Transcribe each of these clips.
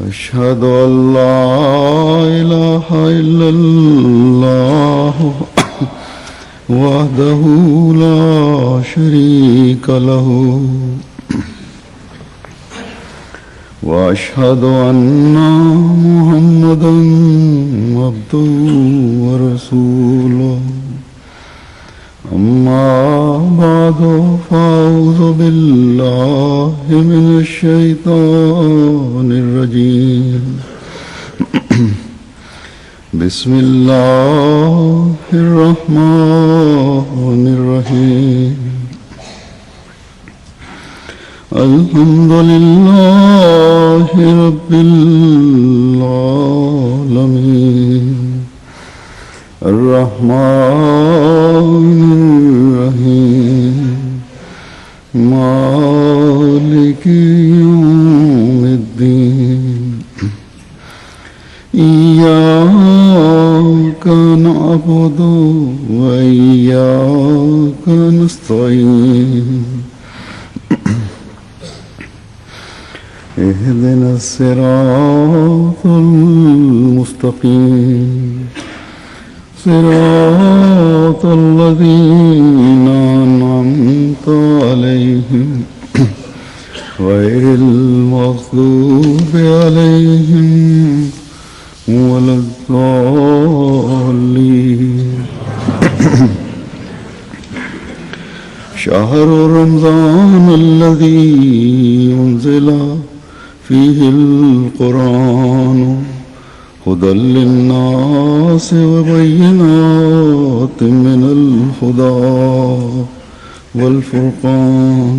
أشهد أن لا إله إلا الله وحده لا شريك له وأشهد أن محمدا عبده ورسوله أما بعد فأعوذ بالله من الشيطان الرجيم بسم الله الرحمن الرحيم الحمد لله رب العالمين الرحمن الرحيم مالك يوم الدين إياك نعبد وإياك نستعين اهدنا الصراط المستقيم صراط الذين أنعمت عليهم غير المغضوب عليهم ولا الضالين شهر رمضان الذي أنزل فيه القرآن هدى للناس وبينات من الهدى والفرقان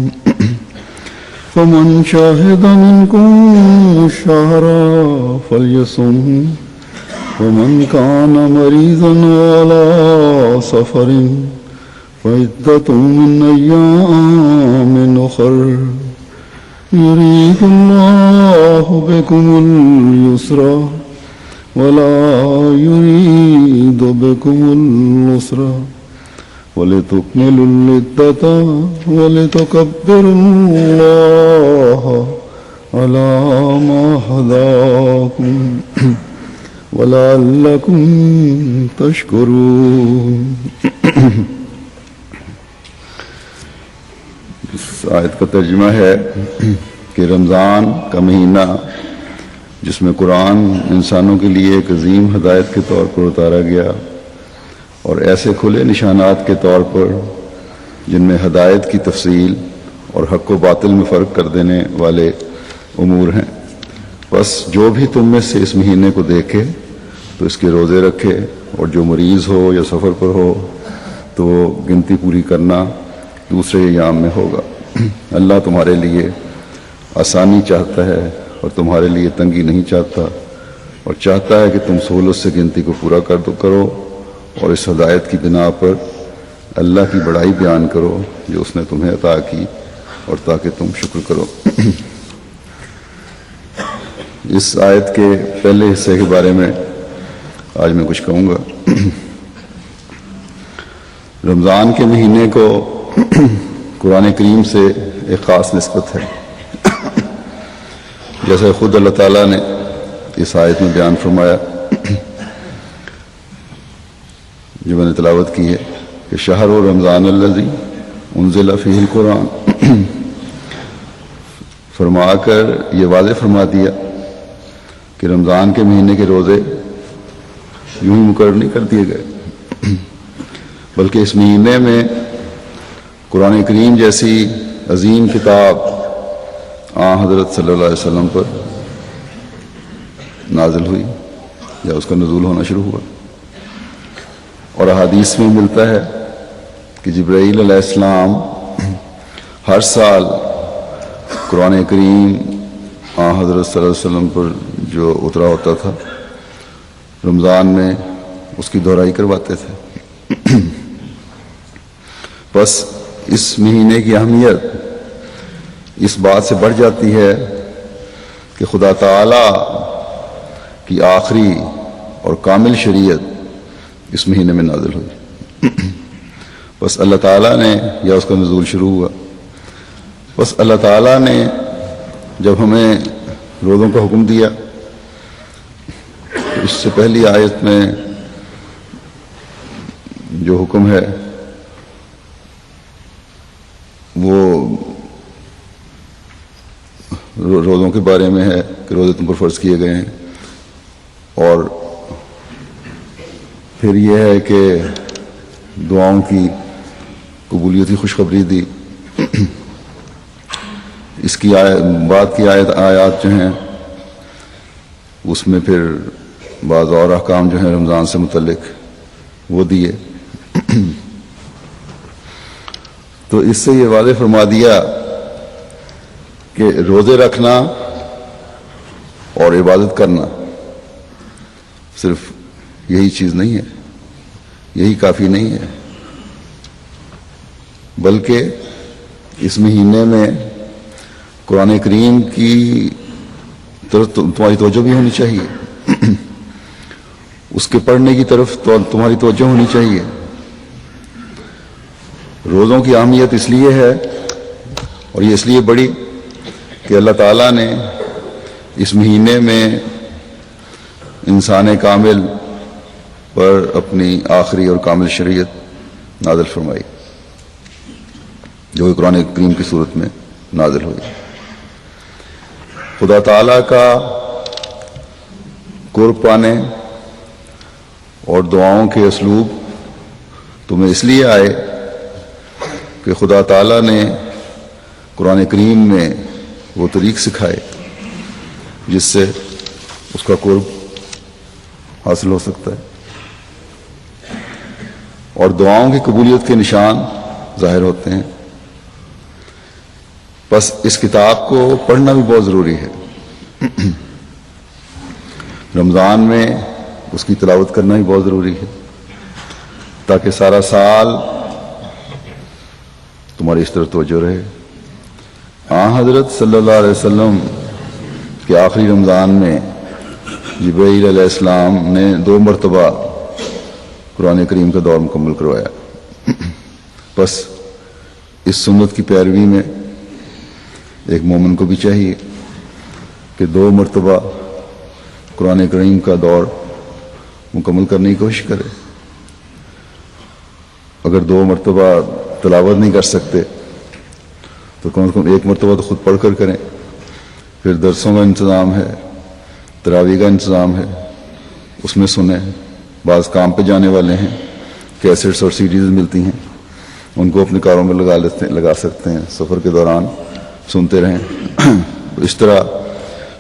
فمن شهد منكم الشهر فليصم ومن كان مريضا على سفر فعدة من أيام أخر يريد الله بكم اليسر ولا يريد بكم العسر ولتكملوا العدة ولتكبروا الله على ما هداكم ولعلكم تشكرون. اس آیت کا ترجمہ ہے کہ رمضان کا مہینہ جس میں قرآن انسانوں کے لیے ایک عظیم ہدایت کے طور پر اتارا گیا اور ایسے کھلے نشانات کے طور پر جن میں ہدایت کی تفصیل اور حق و باطل میں فرق کر دینے والے امور ہیں، بس جو بھی تم میں سے اس مہینے کو دیکھے تو اس کے روزے رکھے، اور جو مریض ہو یا سفر پر ہو تو وہ گنتی پوری کرنا دوسرے ایام میں ہوگا۔ اللہ تمہارے لیے آسانی چاہتا ہے اور تمہارے لیے تنگی نہیں چاہتا، اور چاہتا ہے کہ تم سہولت سے گنتی کو پورا کرو اور اس ہدایت کی بنا پر اللہ کی بڑائی بیان کرو جو اس نے تمہیں عطا کی، اور تاکہ تم شکر کرو۔ اس آیت کے پہلے حصے کے بارے میں آج میں کچھ کہوں گا۔ رمضان کے مہینے کو قرآن کریم سے ایک خاص نسبت ہے، جیسے خود اللہ تعالیٰ نے اس آیت میں بیان فرمایا جو میں نے تلاوت کی ہے کہ شہر رمضان الذی انزل فیہ القرآن، فرما کر یہ واضح فرما دیا کہ رمضان کے مہینے کے روزے یوں ہی مقرر نہیں کر دیے گئے، بلکہ اس مہینے میں قرآن کریم جیسی عظیم کتاب حضرت صلی اللہ علیہ وسلم پر نازل ہوئی یا اس کا نزول ہونا شروع ہوا، اور احادیث میں ملتا ہے کہ جبرائیل علیہ السلام ہر سال قرآن کریم حضرت صلی اللہ علیہ وسلم پر جو اترا ہوتا تھا رمضان میں اس کی دہرائی کرواتے تھے۔ بس اس مہینے کی اہمیت اس بات سے بڑھ جاتی ہے کہ خدا تعالی کی آخری اور کامل شریعت اس مہینے میں نازل ہوئی۔ بس اللہ تعالیٰ نے یا اس کا نزول شروع ہوا، بس اللہ تعالیٰ نے جب ہمیں روزوں کا حکم دیا اس سے پہلی آیت میں جو حکم ہے وہ روزوں کے بارے میں ہے کہ روزے تم پر فرض کیے گئے ہیں، اور پھر یہ ہے کہ دعاؤں کی قبولیت کی خوشخبری دی۔ اس کی بعد کی آیات جو ہیں اس میں پھر بعض اور احکام جو ہیں رمضان سے متعلق وہ دیے۔ تو اس سے یہ واضح فرما دیا کہ روزے رکھنا اور عبادت کرنا صرف یہی چیز نہیں ہے، یہی کافی نہیں ہے، بلکہ اس مہینے میں قرآن کریم کی طرف تمہاری توجہ بھی ہونی چاہیے، اس کے پڑھنے کی طرف تمہاری توجہ ہونی چاہیے۔ روزوں کی اہمیت اس لیے ہے اور یہ اس لیے بڑی کہ اللہ تعالیٰ نے اس مہینے میں انسان کامل پر اپنی آخری اور کامل شریعت نازل فرمائی، جو کہ قرآن کریم کی صورت میں نازل ہوئی۔ خدا تعالیٰ کا قرب پانے اور دعاؤں کے اسلوب تمہیں اس لیے آئے کہ خدا تعالیٰ نے قرآن کریم میں وہ طریق سکھائے جس سے اس کا قرب حاصل ہو سکتا ہے، اور دعاؤں کی قبولیت کے نشان ظاہر ہوتے ہیں۔ بس اس کتاب کو پڑھنا بھی بہت ضروری ہے، رمضان میں اس کی تلاوت کرنا بھی بہت ضروری ہے، تاکہ سارا سال تمہاری اس طرف توجہ رہے۔ حضرت صلی اللہ علیہ وسلم کے آخری رمضان میں جبرائیل علیہ السلام نے 2 مرتبہ قرآن کریم کا دور مکمل کروایا۔ بس اس سنت کی پیروی میں ایک مومن کو بھی چاہیے کہ 2 مرتبہ قرآن کریم کا دور مکمل کرنے کی کوشش کرے۔ اگر 2 مرتبہ تلاوت نہیں کر سکتے تو کم از کم 1 مرتبہ تو خود پڑھ کر کریں۔ پھر درسوں کا انتظام ہے، تراویح کا انتظام ہے، اس میں سنیں۔ بعض کام پہ جانے والے ہیں، کیسٹس اور سیڈیز ملتی ہیں، ان کو اپنے کاروں میں لگا سکتے ہیں، سفر کے دوران سنتے رہیں۔ اس طرح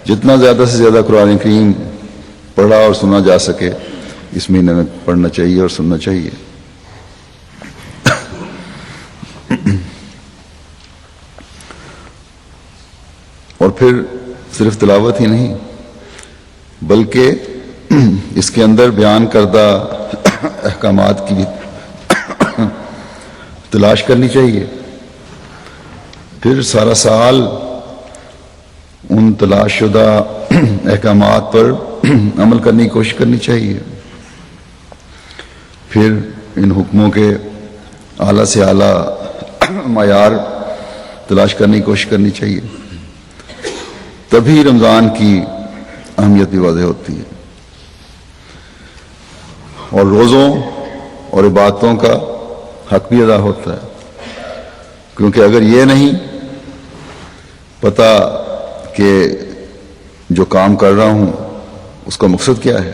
جتنا زیادہ سے زیادہ قرآن کریم پڑھا اور سنا جا سکے اس مہینے میں پڑھنا چاہیے اور سننا چاہیے۔ اور پھر صرف تلاوت ہی نہیں بلکہ اس کے اندر بیان کردہ احکامات کی بھی تلاش کرنی چاہیے، پھر سارا سال ان تلاش شدہ احکامات پر عمل کرنے کی کوشش کرنی چاہیے، پھر ان حکموں کے اعلیٰ سے اعلیٰ معیار تلاش کرنے کی کوشش کرنی چاہیے، تبھی رمضان کی اہمیت بھی واضح ہوتی ہے۔ اور روزوں اور عبادتوں کا حق بھی ادا ہوتا ہے، کیونکہ اگر یہ نہیں پتہ کہ جو کام کر رہا ہوں اس کا مقصد کیا ہے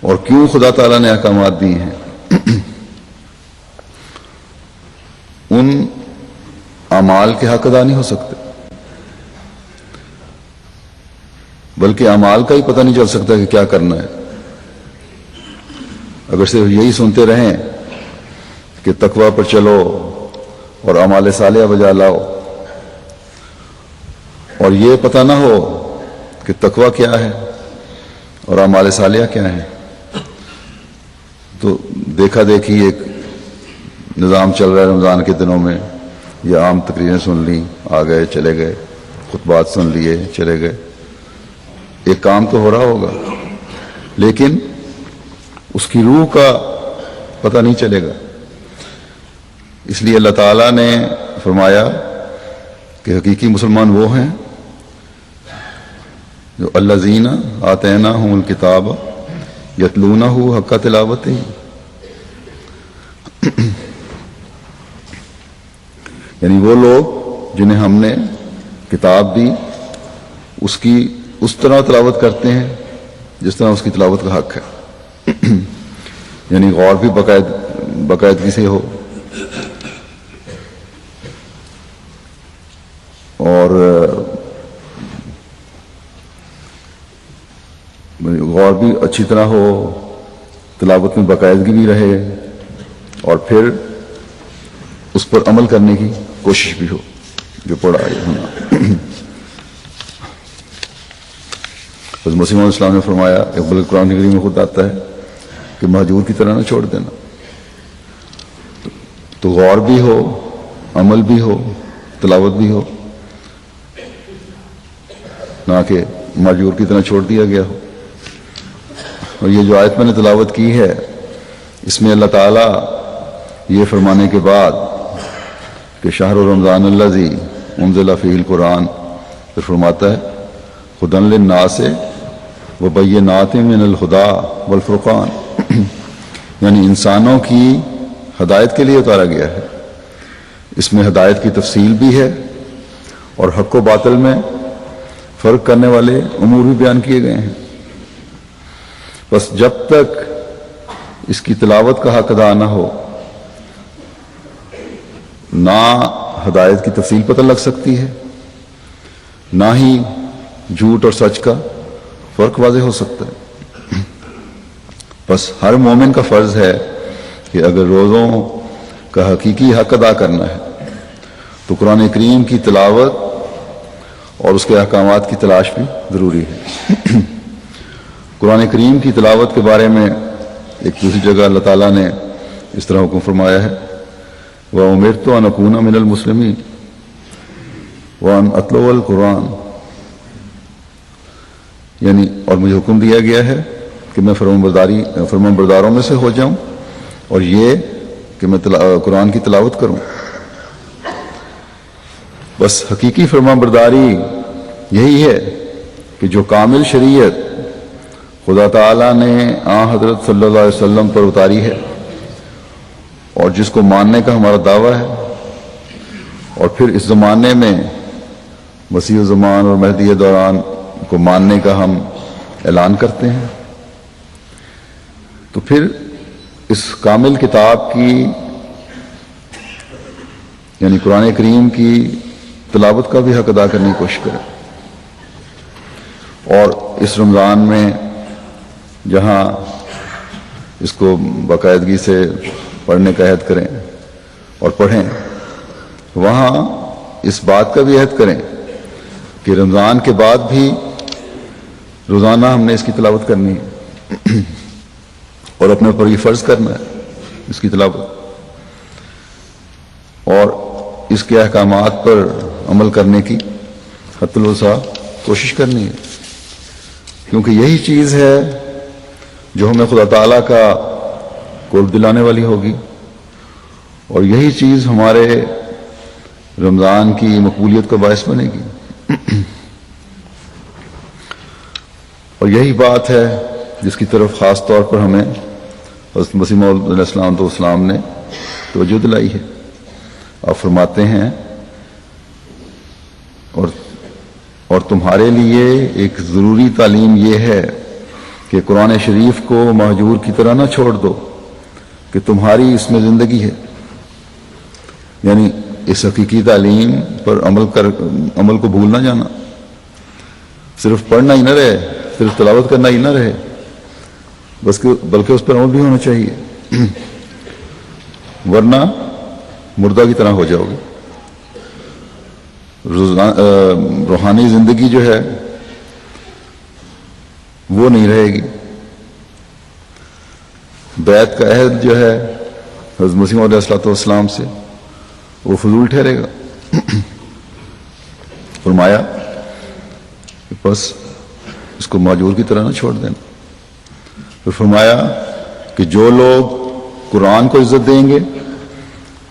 اور کیوں خدا تعالیٰ نے احکامات دیے ہیں، ان اعمال کے حق ادا نہیں ہو سکتے، بلکہ اعمال کا ہی پتہ نہیں چل سکتا کہ کیا کرنا ہے۔ اگر صرف یہی سنتے رہیں کہ تقوی پر چلو اور اعمال صالحہ بجا لاؤ، اور یہ پتہ نہ ہو کہ تقوی کیا ہے اور اعمال صالحہ کیا ہے، تو دیکھا دیکھی ایک نظام چل رہا ہے رمضان کے دنوں میں، یہ عام تقریریں سن لی، آ گئے چلے گئے، خطبات سن لیے چلے گئے، ایک کام تو ہو رہا ہوگا لیکن اس کی روح کا پتہ نہیں چلے گا۔ اس لیے اللہ تعالیٰ نے فرمایا کہ حقیقی مسلمان وہ ہیں جو الذین آتیناہم الکتاب یتلونہ حق تلاوتہ، یعنی وہ لوگ جنہیں ہم نے کتاب دی اس کی اس طرح تلاوت کرتے ہیں جس طرح اس کی تلاوت کا حق ہے، یعنی غور بھی باقاعدگی سے ہو اور غور بھی اچھی طرح ہو، تلاوت میں باقاعدگی بھی رہے اور پھر اس پر عمل کرنے کی کوشش بھی ہو جو پڑھا ہے ہونا۔ حضرت مسیح علیہ السلام نے فرمایا، اقبال قرآن کریم میں خود آتا ہے کہ مہجور کی طرح نہ چھوڑ دینا، تو غور بھی ہو، عمل بھی ہو، تلاوت بھی ہو، نہ کہ مہجور کی طرح چھوڑ دیا گیا ہو۔ اور یہ جو آیت میں نے تلاوت کی ہے اس میں اللہ تعالیٰ یہ فرمانے کے بعد کہ شہر رمضان الذی انزل فیہ القرآن، پھر فرماتا ہے ھدی للناس وبینات من الہدی والفرقان، یعنی انسانوں کی ہدایت کے لیے اتارا گیا ہے، اس میں ہدایت کی تفصیل بھی ہے اور حق و باطل میں فرق کرنے والے امور بھی بیان کیے گئے ہیں۔ بس جب تک اس کی تلاوت کا حق ادا نہ ہو، نہ ہدایت کی تفصیل پتہ لگ سکتی ہے، نہ ہی جھوٹ اور سچ کا فرق واضح ہو سکتا ہے۔ بس ہر مومن کا فرض ہے کہ اگر روزوں کا حقیقی حق ادا کرنا ہے تو قرآن کریم کی تلاوت اور اس کے احکامات کی تلاش بھی ضروری ہے۔ قرآن کریم کی تلاوت کے بارے میں ایک دوسری جگہ اللہ تعالیٰ نے اس طرح حکم فرمایا ہے، وَأُمِرْتُ أَنْ أَكُونَ مِنَ الْمُسْلِمِينَ وَأَنْ أَتْلُوَ الْقُرْآنَ، یعنی اور مجھے حکم دیا گیا ہے کہ میں فرمان برداروں میں سے ہو جاؤں اور یہ کہ میں قرآن کی تلاوت کروں۔ بس حقیقی فرمان برداری یہی ہے کہ جو کامل شریعت خدا تعالیٰ نے حضرت صلی اللہ علیہ وسلم پر اتاری ہے اور جس کو ماننے کا ہمارا دعویٰ ہے، اور پھر اس زمانے میں مسیح الزمان اور مہدی دوران کو ماننے کا ہم اعلان کرتے ہیں، تو پھر اس کامل کتاب کی یعنی قرآن کریم کی تلاوت کا بھی حق ادا کرنے کی کوشش کریں، اور اس رمضان میں جہاں اس کو باقاعدگی سے پڑھنے کا عہد کریں اور پڑھیں، وہاں اس بات کا بھی عہد کریں کہ رمضان کے بعد بھی روزانہ ہم نے اس کی تلاوت کرنی ہے اور اپنے پر یہ فرض کرنا ہے اس کی تلاوت، اور اس کے احکامات پر عمل کرنے کی حتی الوسع کوشش کرنی ہے، کیونکہ یہی چیز ہے جو ہمیں خدا تعالیٰ کا قرب دلانے والی ہوگی، اور یہی چیز ہمارے رمضان کی مقبولیت کا باعث بنے گی، اور یہی بات ہے جس کی طرف خاص طور پر ہمیں حضرت مسیح موعود علیہ السلام نے توجہ دلائی ہے۔ آپ فرماتے ہیں اور تمہارے لیے ایک ضروری تعلیم یہ ہے کہ قرآن شریف کو مہجور کی طرح نہ چھوڑ دو کہ تمہاری اس میں زندگی ہے، یعنی اس حقیقی تعلیم پر عمل کو بھول نہ جانا، صرف پڑھنا ہی نہ رہے، صرف تلاوت کرنا ہی نہ رہے، بلکہ اس پر عمل بھی ہونا چاہیے، ورنہ مردہ کی طرح ہو جاؤ گے۔ روحانی زندگی جو ہے وہ نہیں رہے گی، بیعت کا عہد جو ہے حضرت مسیح علیہ السلام سے وہ فضول ٹھہرے گا۔ فرمایا کہ بس اس کو مہجور کی طرح نہ چھوڑ دینا۔ پھر فرمایا کہ جو لوگ قرآن کو عزت دیں گے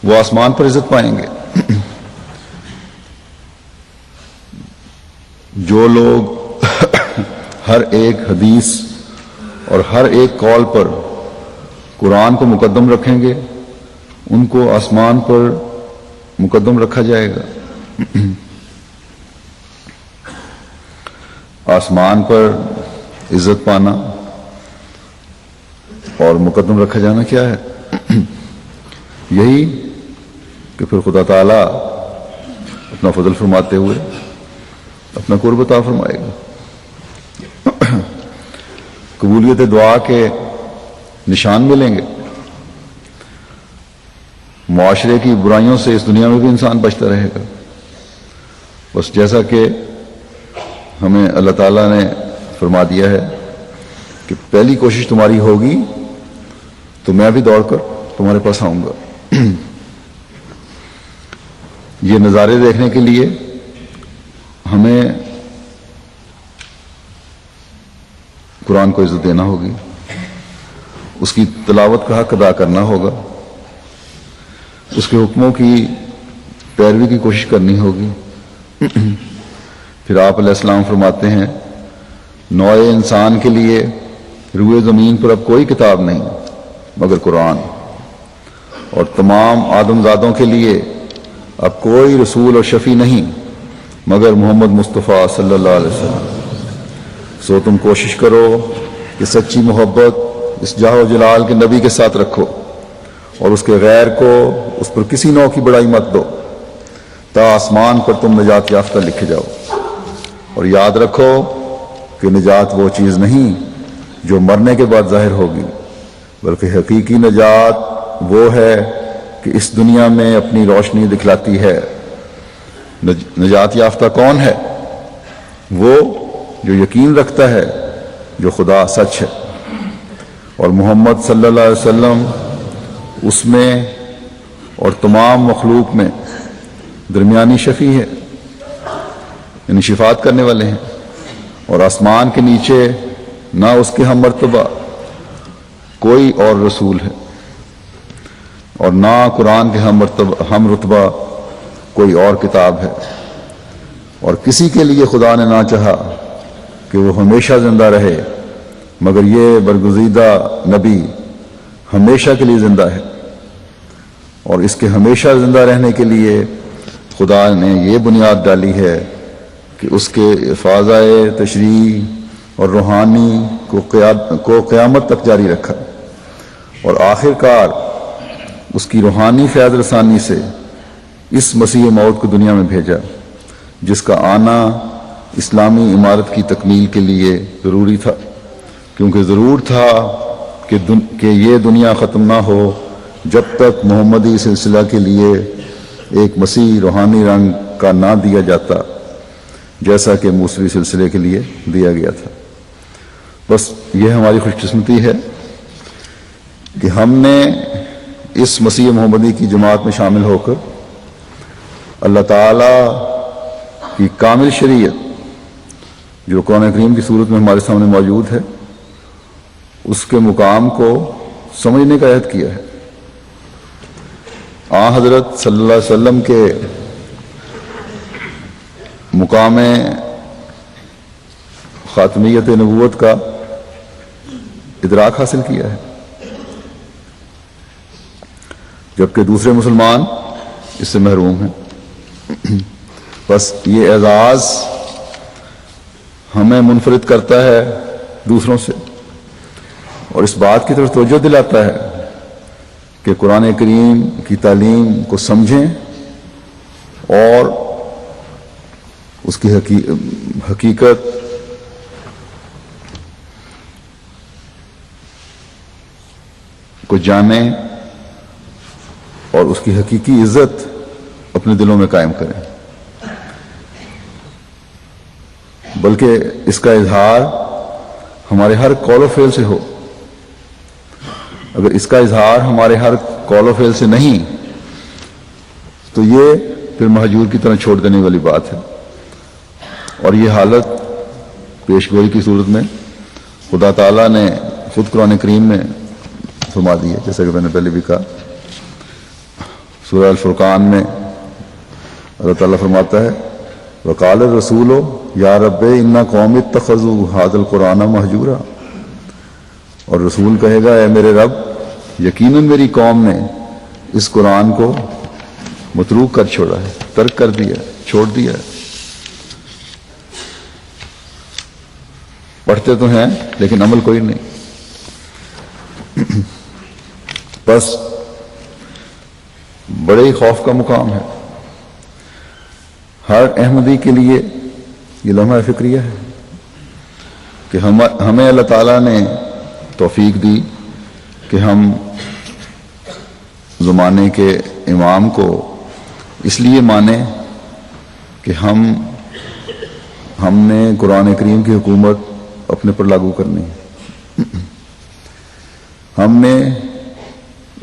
وہ آسمان پر عزت پائیں گے، جو لوگ ہر ایک حدیث اور ہر ایک قول پر قرآن کو مقدم رکھیں گے ان کو آسمان پر مقدم رکھا جائے گا۔ آسمان پر عزت پانا اور مقدم رکھا جانا کیا ہے؟ یہی کہ پھر خدا تعالیٰ اپنا فضل فرماتے ہوئے اپنا قرب عطا فرمائے گا۔ قبولیت دعا کے نشان ملیں گے، معاشرے کی برائیوں سے اس دنیا میں بھی انسان بچتا رہے گا۔ بس جیسا کہ ہمیں اللہ تعالیٰ نے فرما دیا ہے کہ پہلی کوشش تمہاری ہوگی تو میں بھی دوڑ کر تمہارے پاس آؤں گا۔ یہ نظارے دیکھنے کے لیے ہمیں قرآن کو عزت دینا ہوگی، اس کی تلاوت کا حق ادا کرنا ہوگا، اس کے حکموں کی پیروی کی کوشش کرنی ہوگی۔ پھر آپ علیہ السلام فرماتے ہیں نوع انسان کے لیے روئے زمین پر اب کوئی کتاب نہیں مگر قرآن، اور تمام آدم زادوں کے لیے اب کوئی رسول اور شفیع نہیں مگر محمد مصطفیٰ صلی اللہ علیہ وسلم۔ سو تم کوشش کرو کہ سچی محبت اس جاہ و جلال کے نبی کے ساتھ رکھو اور اس کے غیر کو اس پر کسی نوع کی بڑائی مت دو، تا آسمان پر تم نجات یافتہ لکھے جاؤ۔ اور یاد رکھو کہ نجات وہ چیز نہیں جو مرنے کے بعد ظاہر ہوگی، بلکہ حقیقی نجات وہ ہے کہ اس دنیا میں اپنی روشنی دکھلاتی ہے۔ نجات یافتہ کون ہے؟ وہ جو یقین رکھتا ہے جو خدا سچ ہے اور محمد صلی اللہ علیہ وسلم اس میں اور تمام مخلوق میں درمیانی شفیع ہے، یعنی شفاعت کرنے والے ہیں۔ اور آسمان کے نیچے نہ اس کے ہم مرتبہ کوئی اور رسول ہے اور نہ قرآن کے ہم رتبہ کوئی اور کتاب ہے، اور کسی کے لیے خدا نے نہ چاہا کہ وہ ہمیشہ زندہ رہے مگر یہ برگزیدہ نبی ہمیشہ کے لیے زندہ ہے، اور اس کے ہمیشہ زندہ رہنے کے لیے خدا نے یہ بنیاد ڈالی ہے کہ اس کے فضائے تشریح اور روحانی کو قیامت تک جاری رکھا، اور آخر کار اس کی روحانی فیض رسانی سے اس مسیح موعود کو دنیا میں بھیجا، جس کا آنا اسلامی عمارت کی تکمیل کے لیے ضروری تھا، کیونکہ ضرور تھا کہ یہ دنیا ختم نہ ہو جب تک محمدی سلسلہ کے لیے ایک مسیح روحانی رنگ کا نہ دیا جاتا جیسا کہ موسوی سلسلے کے لیے دیا گیا تھا۔ بس یہ ہماری خوش قسمتی ہے کہ ہم نے اس مسیح محمدی کی جماعت میں شامل ہو کر اللہ تعالیٰ کی کامل شریعت جو قرآن کریم کی صورت میں ہمارے سامنے موجود ہے اس کے مقام کو سمجھنے کا عہد کیا ہے۔ آن حضرت صلی اللہ علیہ وسلم کے مقام خاتمیت نبوت کا ادراک حاصل کیا ہے، جبکہ دوسرے مسلمان اس سے محروم ہیں۔ بس یہ اعزاز ہمیں منفرد کرتا ہے دوسروں سے اور اس بات کی طرف توجہ دلاتا ہے کہ قرآن کریم کی تعلیم کو سمجھیں اور اس کی حقیقت کو جانیں اور اس کی حقیقی عزت اپنے دلوں میں قائم کریں، بلکہ اس کا اظہار ہمارے ہر قول و فعل سے ہو۔ اگر اس کا اظہار ہمارے ہر قول و فعل سے نہیں تو یہ پھر مہجور کی طرح چھوڑ دینے والی بات ہے، اور یہ حالت پیش گوئی کی صورت میں خدا تعالیٰ نے خود قرآن کریم میں فرما دی ہے، جیسا کہ میں نے پہلے بھی کہا۔ سورہ الفرقان میں اللہ تعالیٰ فرماتا ہے وقال الرسول یا رب ان قوم اتخذوا هذا القرآن مہجورا، اور رسول کہے گا اے میرے رب یقیناً میری قوم نے اس قرآن کو متروک کر چھوڑا ہے، ترک کر دیا، چھوڑ دیا ہے۔ پڑھتے تو ہیں لیکن عمل کوئی نہیں۔ بس بڑے ہی خوف کا مقام ہے ہر احمدی کے لیے، یہ لمحہ فکریہ ہے کہ ہمیں اللہ تعالیٰ نے توفیق دی کہ ہم زمانے کے امام کو اس لیے مانیں کہ ہم نے قرآن کریم کی حکومت اپنے پر لاگو کرنی ہے، ہم نے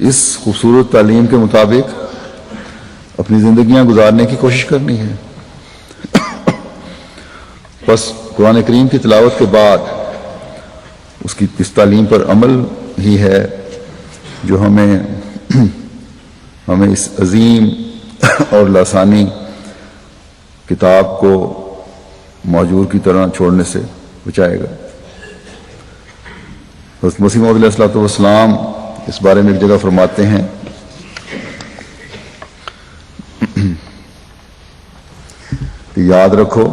اس خوبصورت تعلیم کے مطابق اپنی زندگیاں گزارنے کی کوشش کرنی ہے۔ بس قرآن کریم کی تلاوت کے بعد اس تعلیم پر عمل ہی ہے جو ہمیں اس عظیم اور لاسانی کتاب کو مہجور کی طرح چھوڑنے سے بچائے گا۔ حضرت مسیح موعود علیہ الصلوۃ والسلام اس بارے میں ایک جگہ فرماتے ہیں کہ یاد رکھو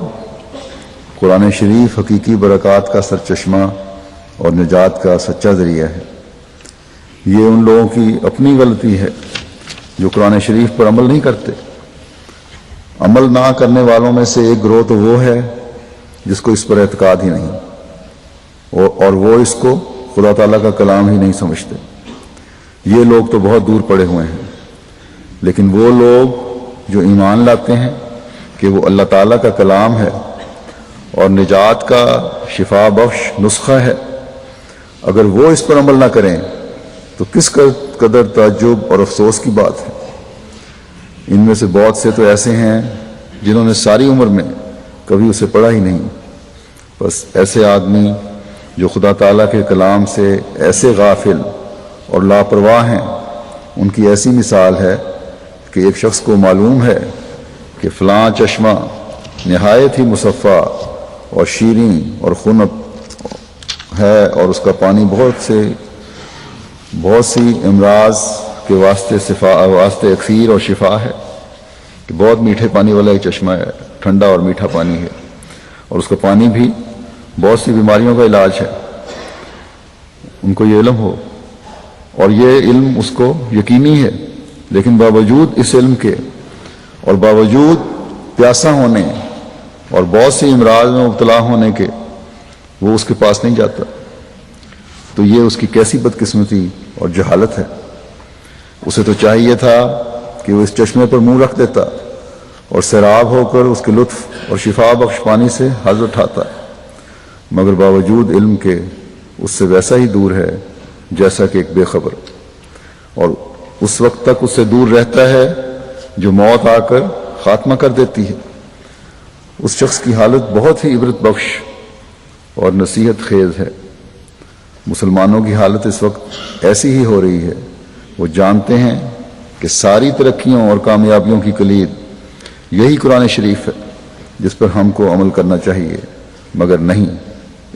قرآن شریف حقیقی برکات کا سرچشمہ اور نجات کا سچا ذریعہ ہے۔ یہ ان لوگوں کی اپنی غلطی ہے جو قرآن شریف پر عمل نہیں کرتے۔ عمل نہ کرنے والوں میں سے ایک گروہ تو وہ ہے جس کو اس پر اعتقاد ہی نہیں، اور وہ اس کو خدا تعالیٰ کا کلام ہی نہیں سمجھتے۔ یہ لوگ تو بہت دور پڑے ہوئے ہیں، لیکن وہ لوگ جو ایمان لاتے ہیں کہ وہ اللہ تعالیٰ کا کلام ہے اور نجات کا شفا بخش نسخہ ہے، اگر وہ اس پر عمل نہ کریں تو کس قدر تعجب اور افسوس کی بات ہے۔ ان میں سے بہت سے تو ایسے ہیں جنہوں نے ساری عمر میں کبھی اسے پڑھا ہی نہیں۔ بس ایسے آدمی جو خدا تعالیٰ کے کلام سے ایسے غافل اور لاپرواہ ہیں، ان کی ایسی مثال ہے کہ ایک شخص کو معلوم ہے کہ فلاں چشمہ نہایت ہی مصفہ اور شیریں اور خنک ہے اور اس کا پانی بہت سی امراض کے واسطے اکثیر اور شفا ہے، کہ بہت میٹھے پانی والا ایک چشمہ ہے، ٹھنڈا اور میٹھا پانی ہے، اور اس کا پانی بھی بہت سی بیماریوں کا علاج ہے۔ ان کو یہ علم ہو اور یہ علم اس کو یقینی ہے، لیکن باوجود اس علم کے اور باوجود پیاسا ہونے اور بہت سی امراض میں مبتلا ہونے کے وہ اس کے پاس نہیں جاتا، تو یہ اس کی کیسی بدقسمتی اور جہالت ہے۔ اسے تو چاہیے تھا کہ وہ اس چشمے پر منہ رکھ دیتا اور سیراب ہو کر اس کے لطف اور شفا بخش پانی سے حظ اٹھاتا، مگر باوجود علم کے اس سے ویسا ہی دور ہے جیسا کہ ایک بے خبر، اور اس وقت تک اس سے دور رہتا ہے جو موت آ کر خاتمہ کر دیتی ہے۔ اس شخص کی حالت بہت ہی عبرت بخش اور نصیحت خیز ہے۔ مسلمانوں کی حالت اس وقت ایسی ہی ہو رہی ہے، وہ جانتے ہیں کہ ساری ترقیوں اور کامیابیوں کی کلید یہی قرآن شریف ہے جس پر ہم کو عمل کرنا چاہیے، مگر نہیں،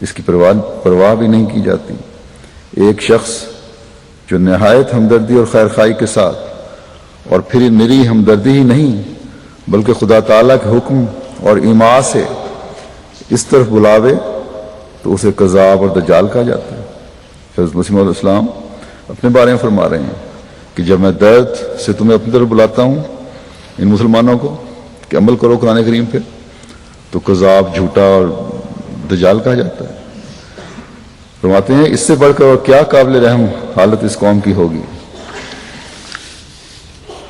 اس کی پرواہ بھی نہیں کی جاتی۔ ایک شخص جو نہایت ہمدردی اور خیرخواہی کے ساتھ، اور پھر میری ہمدردی ہی نہیں بلکہ خدا تعالیٰ کے حکم اور ایما سے اس طرف بلاوے تو اسے کذاب اور دجال کہا جاتا ہے۔ حضرت مسیح علیہ السلام اپنے بارے میں فرما رہے ہیں کہ جب میں درد سے تمہیں اپنی طرف بلاتا ہوں ان مسلمانوں کو کہ عمل کرو قرآن کریم پہ، تو کذاب، جھوٹا اور دجال کہا جاتا ہے۔ فرماتے ہیں اس سے بڑھ کر اور کیا قابل رحم حالت اس قوم کی ہوگی۔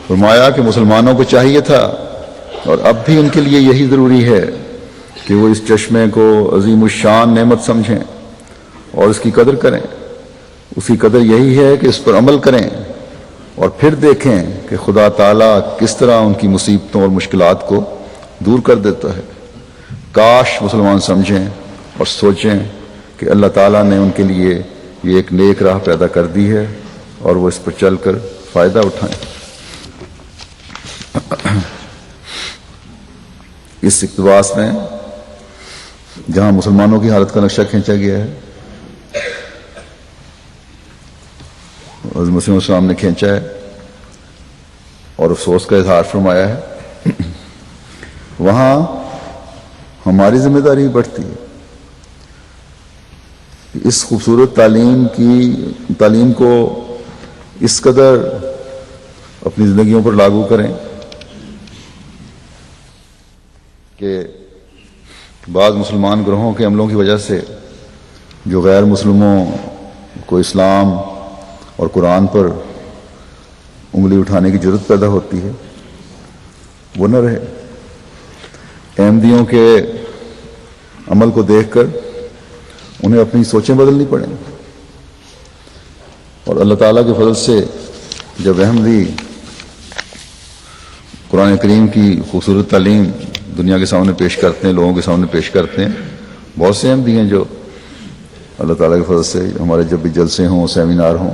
فرمایا کہ مسلمانوں کو چاہیے تھا اور اب بھی ان کے لیے یہی ضروری ہے کہ وہ اس چشمے کو عظیم الشان نعمت سمجھیں اور اس کی قدر کریں۔ اس کی قدر یہی ہے کہ اس پر عمل کریں اور پھر دیکھیں کہ خدا تعالیٰ کس طرح ان کی مصیبتوں اور مشکلات کو دور کر دیتا ہے۔ کاش مسلمان سمجھیں اور سوچیں کہ اللہ تعالیٰ نے ان کے لیے یہ ایک نیک راہ پیدا کر دی ہے اور وہ اس پر چل کر فائدہ اٹھائیں۔ اس اقتباس میں جہاں مسلمانوں کی حالت کا نقشہ کھینچا گیا ہے، حضرت مسیح علیہ السلام نے کھینچا ہے اور افسوس کا اظہار فرمایا ہے، وہاں ہماری ذمہ داری بڑھتی ہے کہ اس خوبصورت تعلیم کو اس قدر اپنی زندگیوں پر لاگو کریں کہ بعض مسلمان گروہوں کے عملوں کی وجہ سے جو غیر مسلموں کو اسلام اور قرآن پر انگلی اٹھانے کی جرت پیدا ہوتی ہے وہ نہ رہے۔ احمدیوں کے عمل کو دیکھ کر انہیں اپنی سوچیں بدلنی پڑیں، اور اللہ تعالیٰ کے فضل سے جب احمدی قرآن کریم کی خوبصورت تعلیم دنیا کے سامنے پیش کرتے ہیں، لوگوں کے سامنے پیش کرتے ہیں، بہت سے احمدی ہیں جو اللہ تعالیٰ کے فضل سے ہمارے جب بھی جلسے ہوں، سیمینار ہوں،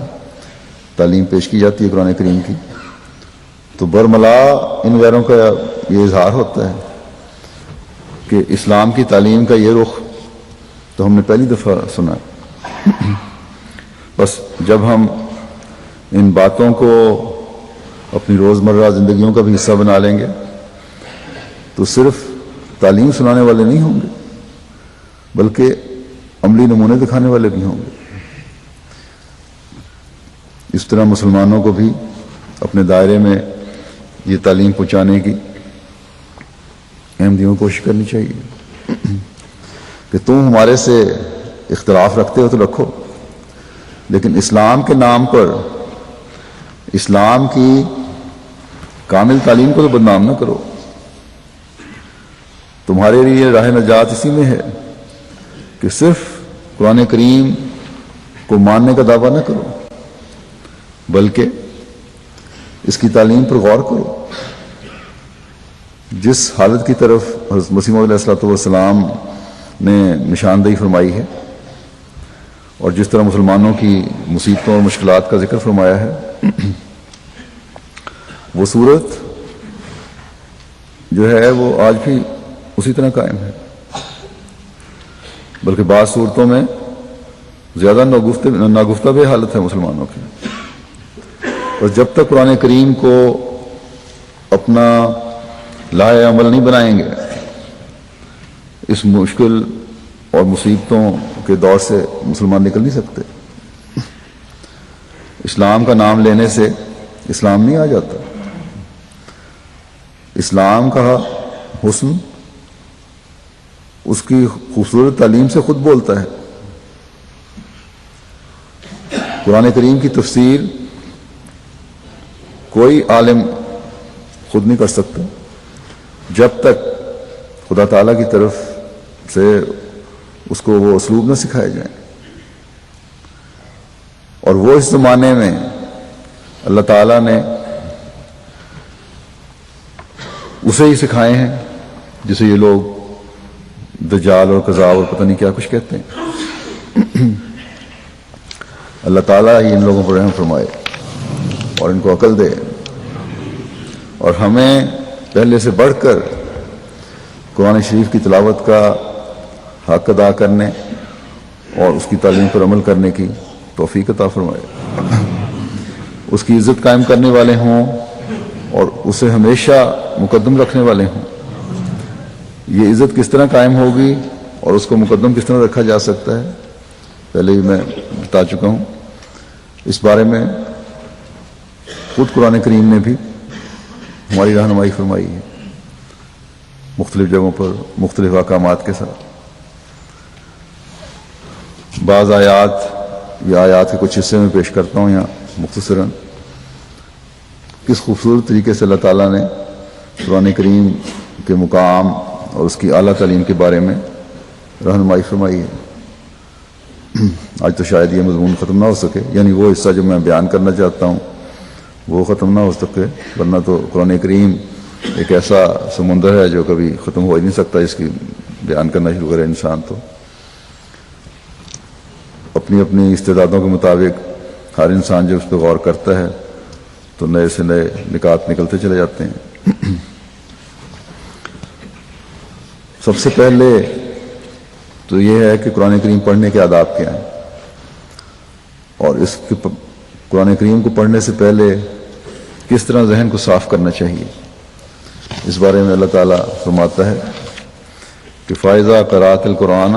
تعلیم پیش کی جاتی ہے قرآن کریم کی، تو برملا ان غیروں کا یہ اظہار ہوتا ہے کہ اسلام کی تعلیم کا یہ رخ تو ہم نے پہلی دفعہ سنا۔ بس جب ہم ان باتوں کو اپنی روزمرہ زندگیوں کا بھی حصہ بنا لیں گے تو صرف تعلیم سنانے والے نہیں ہوں گے بلکہ عملی نمونے دکھانے والے بھی ہوں گے۔ اس طرح مسلمانوں کو بھی اپنے دائرے میں یہ تعلیم پہنچانے کی احمدیوں کو کوشش کرنی چاہیے کہ تم ہمارے سے اختلاف رکھتے ہو تو رکھو، لیکن اسلام کے نام پر اسلام کی کامل تعلیم کو تو بدنام نہ کرو۔ تمہارے لیے راہ نجات اسی میں ہے کہ صرف قرآن کریم کو ماننے کا دعویٰ نہ کرو بلکہ اس کی تعلیم پر غور کرو۔ جس حالت کی طرف حضرت مسیح علیہ السلام نے نشاندہی فرمائی ہے اور جس طرح مسلمانوں کی مصیبتوں اور مشکلات کا ذکر فرمایا ہے، وہ صورت جو ہے وہ آج بھی اسی طرح قائم ہے، بلکہ بعض صورتوں میں زیادہ ناگفتہ بھی حالت ہے مسلمانوں کی۔ اور جب تک قرآن کریم کو اپنا لائحہ عمل نہیں بنائیں گے، اس مشکل اور مصیبتوں کے دور سے مسلمان نکل نہیں سکتے۔ اسلام کا نام لینے سے اسلام نہیں آ جاتا، اسلام کا حسن اس کی خوبصورت تعلیم سے خود بولتا ہے۔ قرآن کریم کی تفسیر کوئی عالم خود نہیں کر سکتا جب تک خدا تعالیٰ کی طرف سے اس کو وہ اسلوب نہ سکھائے جائیں، اور وہ اس زمانے میں اللہ تعالیٰ نے اسے ہی سکھائے ہیں جسے یہ لوگ دجال اور کذاب اور پتہ نہیں کیا کچھ کہتے ہیں۔ اللہ تعالیٰ ہی ان لوگوں پر رحم فرمائے اور ان کو عقل دے، اور ہمیں پہلے سے بڑھ کر قرآن شریف کی تلاوت کا حق ادا کرنے اور اس کی تعلیم پر عمل کرنے کی توفیق عطا فرمائے، اس کی عزت قائم کرنے والے ہوں اور اسے ہمیشہ مقدم رکھنے والے ہوں۔ یہ عزت کس طرح قائم ہوگی اور اس کو مقدم کس طرح رکھا جا سکتا ہے پہلے ہی میں بتا چکا ہوں۔ اس بارے میں خود قرآن کریم نے بھی ہماری رہنمائی فرمائی ہے مختلف جگہوں پر مختلف احکامات کے ساتھ۔ بعض آیات یا آیات کے کچھ حصے میں پیش کرتا ہوں یہاں مختصراً، کس خوبصورت طریقے سے اللہ تعالیٰ نے قرآن کریم کے مقام اور اس کی اعلیٰ تعلیم کے بارے میں رہنمائی فرمائی ہے۔ آج تو شاید یہ مضمون ختم نہ ہو سکے، یعنی وہ حصہ جو میں بیان کرنا چاہتا ہوں وہ ختم نہ ہو سکے، ورنہ تو قرآن کریم ایک ایسا سمندر ہے جو کبھی ختم ہو ہی نہیں سکتا۔ اس کی بیان کرنا شروع کرے انسان تو اپنی اپنی استعدادوں کے مطابق ہر انسان جب اس پہ غور کرتا ہے تو نئے سے نئے نکات نکلتے چلے جاتے ہیں۔ سب سے پہلے تو یہ ہے کہ قرآن کریم پڑھنے کے آداب کیا ہیں، اور اس کے قرآن کریم کو پڑھنے سے پہلے کس طرح ذہن کو صاف کرنا چاہیے، اس بارے میں اللہ تعالیٰ فرماتا ہے کہ فَإِذَا قَرَأْتَ الْقُرْآنَ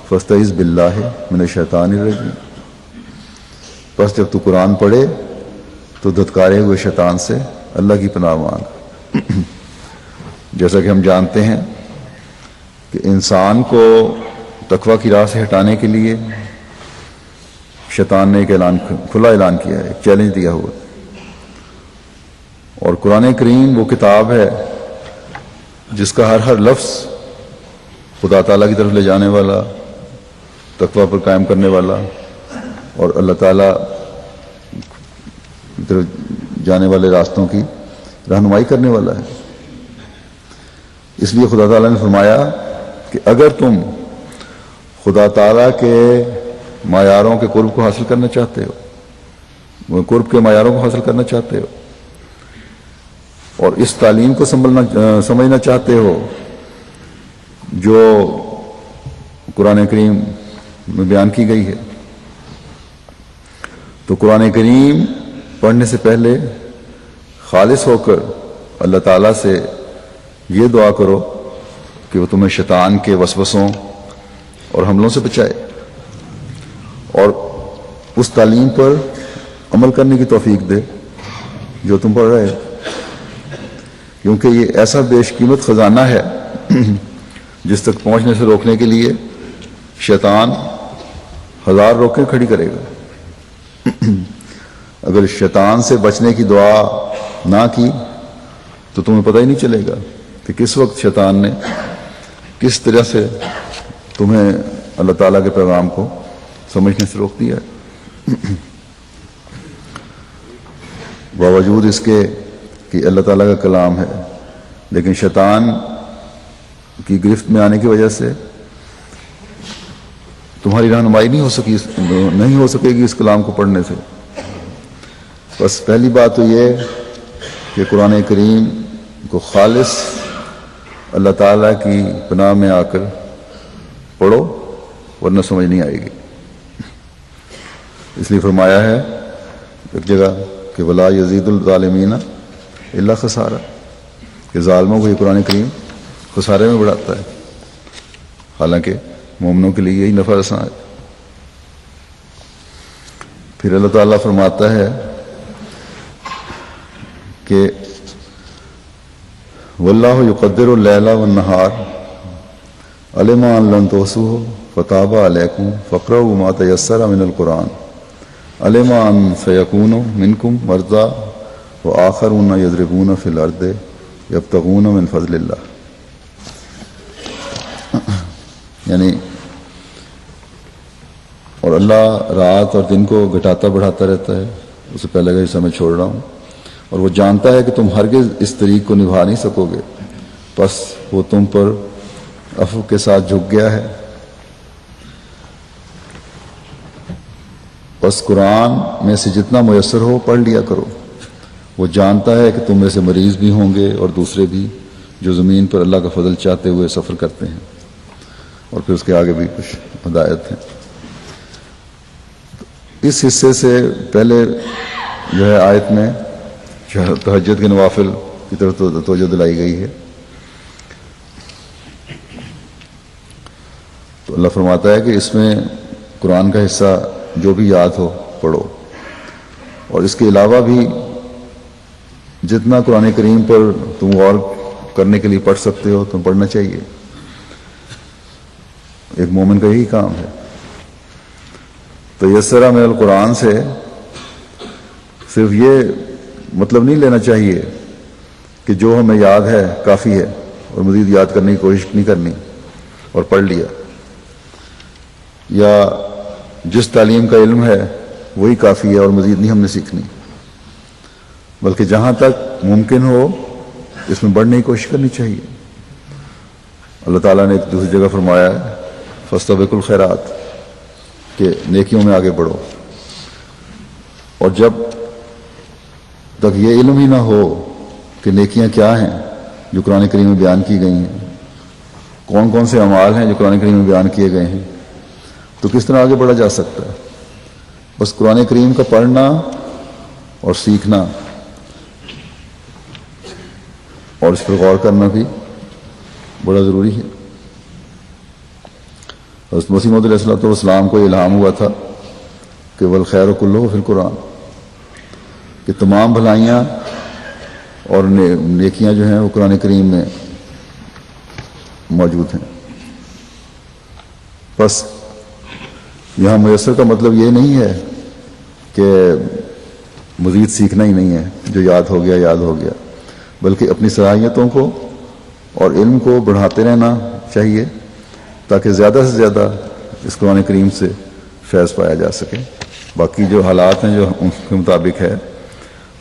فَاسْتَعِذْ بِاللَّهِ مِنَ الشَّيْطَانِ الرَّجِيمِ، بس جب تو قرآن پڑھے تو دھتکارے ہوئے شیطان سے اللہ کی پناہ مانگ۔ جیسا کہ ہم جانتے ہیں کہ انسان کو تقویٰ کی راہ سے ہٹانے کے لیے شیطان نے ایک کھلا اعلان کیا ہے، ایک چیلنج دیا ہوا، اور قرآن کریم وہ کتاب ہے جس کا ہر لفظ خدا تعالیٰ کی طرف لے جانے والا، تقویٰ پر قائم کرنے والا اور اللہ تعالیٰ کی طرف جانے والے راستوں کی رہنمائی کرنے والا ہے۔ اس لیے خدا تعالیٰ نے فرمایا کہ اگر تم خدا تعالیٰ کے معیاروں کے قرب کو حاصل کرنا چاہتے ہو، قرب کے معیاروں کو حاصل کرنا چاہتے ہو، اور اس تعلیم کو سمجھنا چاہتے ہو جو قرآن کریم میں بیان کی گئی ہے، تو قرآن کریم پڑھنے سے پہلے خالص ہو کر اللہ تعالیٰ سے یہ دعا کرو کہ وہ تمہیں شیطان کے وسوسوں اور حملوں سے بچائے اور اس تعلیم پر عمل کرنے کی توفیق دے جو تم پڑھ رہے ہو، کیونکہ یہ ایسا بیش قیمت خزانہ ہے جس تک پہنچنے سے روکنے کے لیے شیطان 1000 روکیں کھڑی کرے گا۔ اگر شیطان سے بچنے کی دعا نہ کی تو تمہیں پتہ ہی نہیں چلے گا کہ کس وقت شیطان نے کس طرح سے تمہیں اللہ تعالیٰ کے پیغام کو سمجھنے سے روک دیا ہے۔ باوجود اس کے کہ اللہ تعالیٰ کا کلام ہے، لیکن شیطان کی گرفت میں آنے کی وجہ سے تمہاری رہنمائی نہیں ہو سکے گی اس کلام کو پڑھنے سے۔ بس پہلی بات تو یہ کہ قرآن کریم کو خالص اللہ تعالیٰ کی پناہ میں آ کر پڑھو، ورنہ سمجھ نہیں آئے گی۔ اس لیے فرمایا ہے ایک جگہ کہ ولا یزید الظالمین الا خسارہ، کہ ظالموں کو یہ قرآن کریم خسارے میں بڑھاتا ہے، حالانکہ مومنوں کے لیے یہی نفع رساں ہے۔ پھر اللہ تعالیٰ فرماتا ہے کہ واللہ یقدر اللیل والنہار علم ان لن تحصوہ فتاب علیکم فاقرؤوا ما تیسر من القرآن علم ان سیکون منکم مرضی وآخرون یضربون فی الارض یبتغون من فضل اللہ، یعنی اور اللہ رات اور دن کو گھٹاتا بڑھاتا رہتا ہے، اس سے پہلے کا حصہ میں چھوڑ رہا ہوں، اور وہ جانتا ہے کہ تم ہرگز اس طریق کو نبھا نہیں سکو گے، بس وہ تم پر عفو کے ساتھ جھک گیا ہے۔ بس قرآن میں سے جتنا میسر ہو پڑھ لیا کرو۔ وہ جانتا ہے کہ تم میں سے مریض بھی ہوں گے اور دوسرے بھی جو زمین پر اللہ کا فضل چاہتے ہوئے سفر کرتے ہیں، اور پھر اس کے آگے بھی کچھ ہدایت ہیں۔ اس حصے سے پہلے جو ہے آیت میں تہجد کے نوافل کی طرف توجہ دلائی گئی ہے۔ تو اللہ فرماتا ہے کہ اس میں قرآن کا حصہ جو بھی یاد ہو پڑھو، اور اس کے علاوہ بھی جتنا قرآن کریم پر تم غور کرنے کے لیے پڑھ سکتے ہو تم پڑھنا چاہیے۔ ایک مومن کا یہی کام ہے۔ تیسرہ من القرآن سے صرف یہ مطلب نہیں لینا چاہیے کہ جو ہمیں یاد ہے کافی ہے اور مزید یاد کرنے کی کوشش نہیں کرنی اور پڑھ لیا، یا جس تعلیم کا علم ہے وہی کافی ہے اور مزید نہیں ہم نے سیکھنی، بلکہ جہاں تک ممکن ہو اس میں بڑھنے کی کوشش کرنی چاہیے۔ اللہ تعالیٰ نے ایک دوسری جگہ فرمایا ہے فاستبقوا الخیرات، کہ نیکیوں میں آگے بڑھو، اور جب تک یہ علم ہی نہ ہو کہ نیکیاں کیا ہیں جو قرآن کریم میں بیان کی گئی ہیں، کون کون سے اعمال ہیں جو قرآن کریم میں بیان کیے گئے ہیں، تو کس طرح آگے بڑھا جا سکتا ہے؟ بس قرآن کریم کا پڑھنا اور سیکھنا اور اس پر غور کرنا بھی بڑا ضروری ہے۔ حضرت مسیح موعود علیہ السلام کو الہام ہوا تھا کہ والخیر کلہ فی القرآن، کہ تمام بھلائیاں اور نیکیاں جو ہیں وہ قرآن کریم میں موجود ہیں۔ بس یہاں میسر کا مطلب یہ نہیں ہے کہ مزید سیکھنا ہی نہیں ہے، جو یاد ہو گیا یاد ہو گیا، بلکہ اپنی صلاحیتوں کو اور علم کو بڑھاتے رہنا چاہیے تاکہ زیادہ سے زیادہ اس قرآن کریم سے فیض پایا جا سکے۔ باقی جو حالات ہیں جو ان کے مطابق ہے،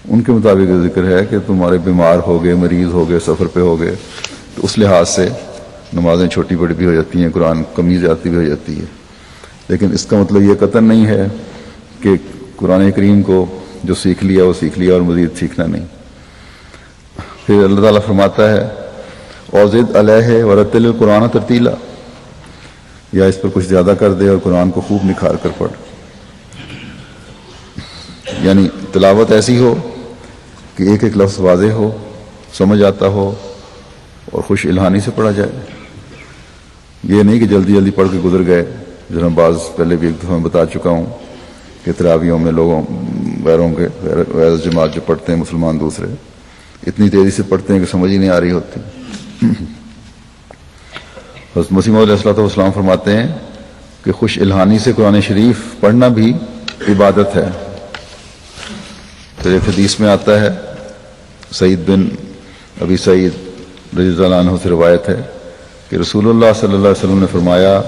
ان کے مطابق ذکر ہے کہ تمہارے بیمار ہو گئے، مریض ہو گئے، سفر پہ ہو گئے، تو اس لحاظ سے نمازیں چھوٹی بڑی بھی ہو جاتی ہیں، قرآن کمی زیادتی بھی ہو جاتی ہے، لیکن اس کا مطلب یہ قطعاً نہیں ہے کہ قرآن کریم کو جو سیکھ لیا وہ سیکھ لیا اور مزید سیکھنا نہیں۔ پھر اللہ تعالیٰ فرماتا ہے اوزد علیہ ورتل القرآن ترتیلا، یا اس پر کچھ زیادہ کر دے اور قرآن کو خوب نکھار کر پڑھ، یعنی تلاوت ایسی ہو کہ ایک ایک لفظ واضح ہو، سمجھ آتا ہو اور خوش الہانی سے پڑھا جائے۔ یہ نہیں کہ جلدی جلدی پڑھ کے گزر گئے، جو میں بعض پہلے بھی ایک دفعہ میں بتا چکا ہوں کہ تراویحوں میں لوگوں غیروں کے غیر جماعت جو پڑھتے ہیں مسلمان دوسرے، اتنی تیزی سے پڑھتے ہیں کہ سمجھ ہی نہیں آ رہی ہوتی۔ حضرت مسیح موعود علیہ السلام فرماتے ہیں کہ خوش الہانی سے قرآن شریف پڑھنا بھی عبادت ہے۔ پھر ایک حدیث میں آتا ہے، سعید بن ابی سعید رضی اللہ عنہ سے روایت ہے کہ رسول اللہ صلی اللہ علیہ وسلم نے فرمایا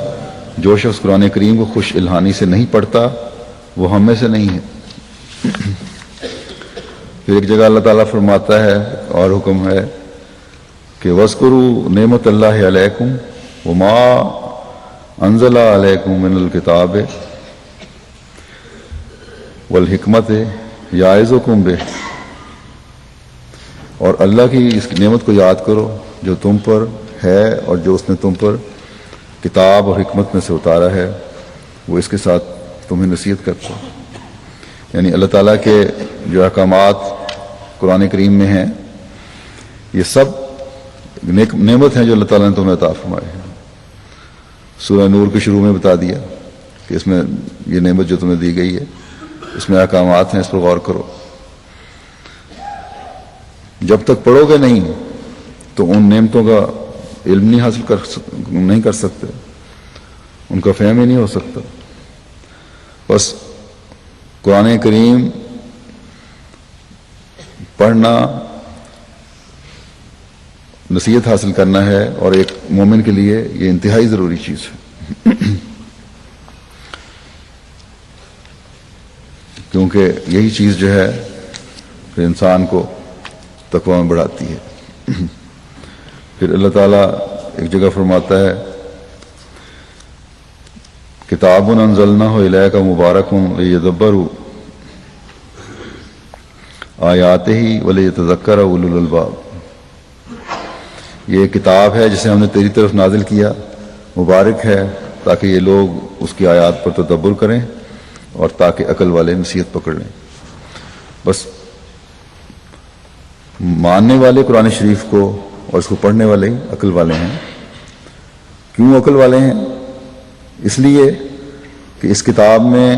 جو شخص قرآن کریم کو خوش الہانی سے نہیں پڑھتا وہ ہم میں سے نہیں ہے۔ پھر ایک جگہ اللہ تعالیٰ فرماتا ہے اور حکم ہے کہ وَاذْكُرُوا نعمت اللہ علیکم وما انزل علیکم من الکتاب والحکمت یعظکم بہ، اور اللہ کی اس نعمت کو یاد کرو جو تم پر ہے اور جو اس نے تم پر کتاب اور حکمت میں سے اتارا ہے، وہ اس کے ساتھ تمہیں نصیحت کرتا ہے۔ یعنی اللہ تعالیٰ کے جو احکامات قرآن کریم میں ہیں یہ سب نعمت ہیں جو اللہ تعالیٰ نے تمہیں عطا فرمائے ہیں۔ سورہ نور کے شروع میں بتا دیا کہ اس میں یہ نعمت جو تمہیں دی گئی ہے اس میں احکامات ہیں، اس پر غور کرو۔ جب تک پڑھو گے نہیں تو ان نعمتوں کا علم نہیں حاصل نہیں کر سکتے، ان کا فہم ہی نہیں ہو سکتا۔ بس قرآن کریم پڑھنا، نصیحت حاصل کرنا ہے، اور ایک مومن کے لیے یہ انتہائی ضروری چیز ہے، کیونکہ یہی چیز جو ہے پھر انسان کو تقوی میں بڑھاتی ہے۔ پھر اللہ تعالیٰ ایک جگہ فرماتا ہے کتاب انزلناہ الیک مبارک لیدبروا آیاتہ ولیتذکر اولو الالباب، یہ کتاب ہے جسے ہم نے تیری طرف نازل کیا، مبارک ہے تاکہ یہ لوگ اس کی آیات پر تدبر کریں اور تاکہ عقل والے نصیحت پکڑ لیں۔ بس ماننے والے قرآن شریف کو اور اس کو پڑھنے والے ہی عقل والے ہیں۔ کیوں عقل والے ہیں؟ اس لیے کہ اس کتاب میں